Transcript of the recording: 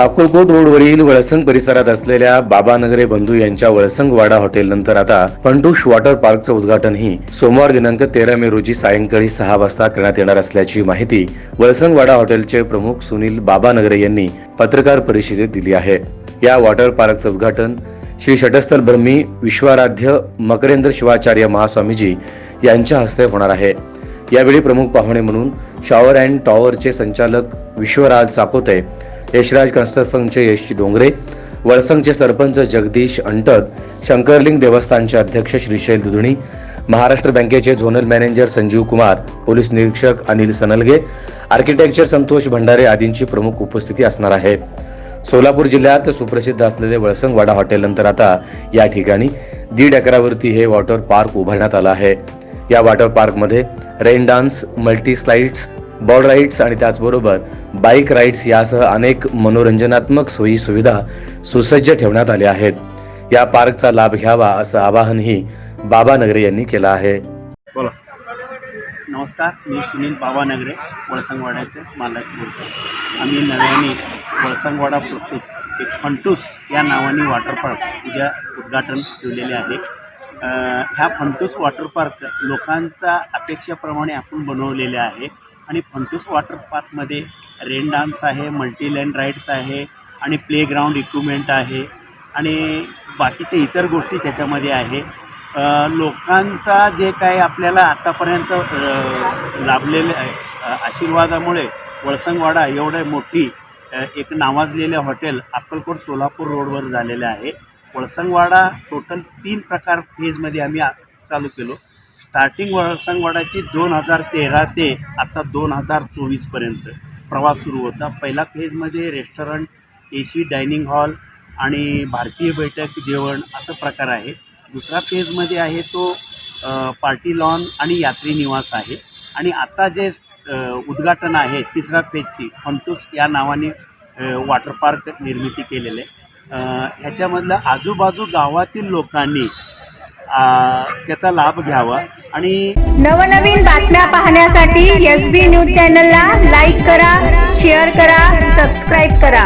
अक्कलकोट रोडवरील वळसंग परिसरात असलेल्या बाबा नगरे बंधू यांच्या वळसंग वाडा हॉटेल नंतर आता फंटूश वॉटर पार्कचं उद्घाटनही सोमवार दिनांक 13 मे रोजी सायंकाळी 6 वाजता करण्यात येणार असल्याची माहिती वळसंग वाडा हॉटेलचे प्रमुख सुनील बाबा नगरे यांनी पत्रकार परिषदेत दिली आहे। या वॉटर पार्कचं उद्घाटन श्री षटस्थल ब्रह्मी विश्वाराध्य मकरेंद्र शिवाचार्य महास्वामीजी यांच्या हस्ते होणार आहे। यावेळी प्रमुख पाहुणे म्हणून शॉवर अँड टॉवरचे संचालक विश्वराज चाकोते, यशराज कन्स्ट्रक्शनचे यश डोंगरे, वळसंगचे सरपंच जगदीश अंटत, शंकरलिंग देवस्थानचे अध्यक्ष श्रीशैल दुधणी, महाराष्ट्र बँकेचे zonal manager Sanjeev Kumar, police निरीक्षक अनिल सनलगे, आर्किटेक्चर संतोष भंडारे आदींची प्रमुख उपस्थिती असणार आहे। सोलापूर जिल्ह्यात सुप्रसिद्ध असलेले वळसंग वाडा हॉटेल नंतर आता या ठिकाणी 1.5 एकरावरती हे वॉटर पार्क उभारण्यात आलं आहे। या वॉटर पार्क मध्ये rain dance, multi slides, board rides आणि त्याचबरोबर बाईक राईड्स यासह अनेक मनोरंजनात्मक सोयी सुविधा सुसज्ज ठेवण्यात आल्या आहेत। या पार्कचा लाभ घ्यावा असं आवाहनही बाबा नगरे यांनी केलं आहे। बोला। नमस्कार, मी सुनील बाबा नगरे, वळसंगवाड्याचे मालक बोलतो। आम्ही नव्याने वळसंगवाडा प्रस्तुत एक फंटूस या नावाने वॉटर पार्क उद्या उद्घाटन ठेवलेले आहे। ह्या फंटूस वॉटर पार्क लोकांच्या अपेक्षेप्रमाणे आपण बनवलेले आहे आणि फंटूस वॉटर पार्कमध्ये रेन डान्स आहे, मल्टी लँड राईड्स आहे आणि प्लेग्राऊंड इक्विपमेंट आहे आणि बाकीचे इतर गोष्टी त्याच्यामध्ये आहे। लोकांचा जे काही आपल्याला आतापर्यंत लाभलेले आशीर्वादामुळे वळसंगवाडा एवढे मोठी एक नावाजलेले हॉटेल अक्कलकोट सोलापूर रोडवर झालेले आहे। वळसंगवाडा टोटल 3 प्रकार फेजमध्ये आम्ही चालू केलो। स्टार्टिंग वळसंगवाडाची 2013 ते आता 2024 पर्यंत प्रवास सुरू होता। पहिला फेजमध्ये रेस्टॉरंट, AC डायनिंग हॉल आणि भारतीय बैठक जेवण असं प्रकार आहे। दुसरा फेजमध्ये आहे तो पार्टी लॉन आणि यात्री निवास आहे आणि आता जे उद्घाटन आहे तिसरा फेजची फंटूस या नावाने वॉटर पार्क निर्मिती केलेले आहे। ह्याच्यामधलं आजूबाजू गावातील लोकांनी त्याचा लाभ घ्यावा आणि नवनवीन बातम्या पाहण्यासाठी SB न्यूज चॅनलला लाईक करा, शेअर करा, सबस्क्राईब करा।